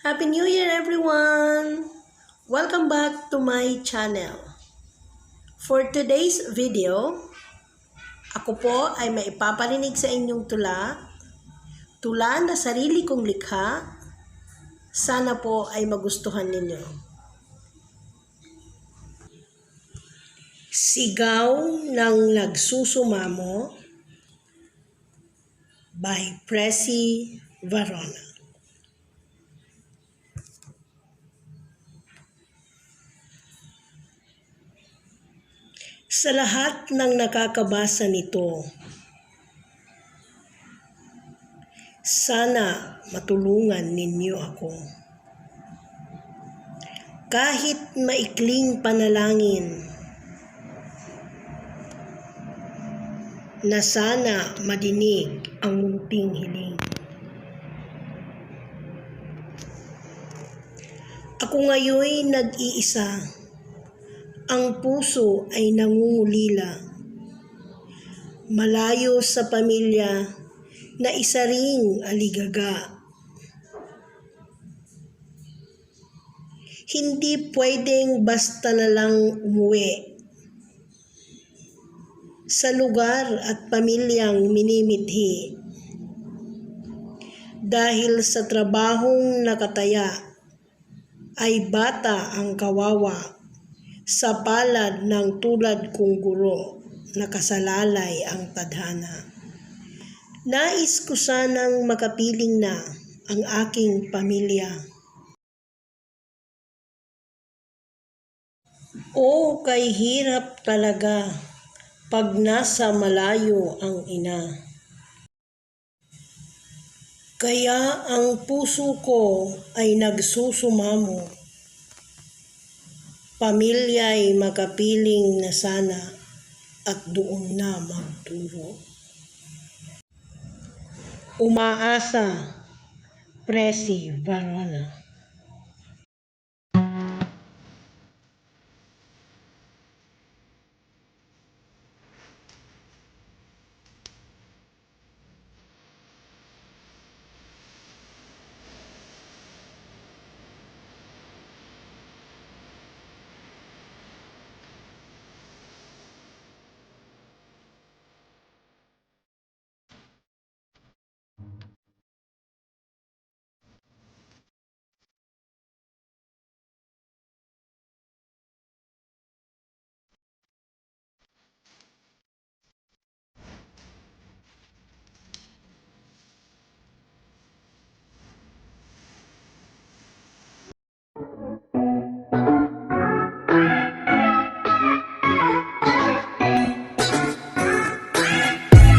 Happy New Year everyone! Welcome back to my channel. For today's video, ako po ay maipaparinig sa inyong tula na sarili kong likha. Sana po ay magustuhan ninyo. Sigaw ng Nagsusumamo by Presi Varona. Sa lahat ng nakakabasa nito, sana matulungan ninyo ako. Kahit maikling panalangin, na sana madinig ang munting hiling. Ako ngayoy nag-iisa. Ang puso ay nangungulila. Malayo sa pamilya na isa ring aligaga. Hindi pwedeng basta na lang umuwi sa lugar at pamilyang minimithi. Dahil sa trabahong nakataya ay bata ang kawawa sa palad ng tulad kong guro, nakasalalay ang tadhana. Nais ko sanang makapiling na ang aking pamilya. O kay hirap talaga pag nasa malayo ang ina. Kaya ang puso ko ay nagsusumamo. Pamilya'y makapiling na sana at doon na magturo. Umaasa, Presi Varona.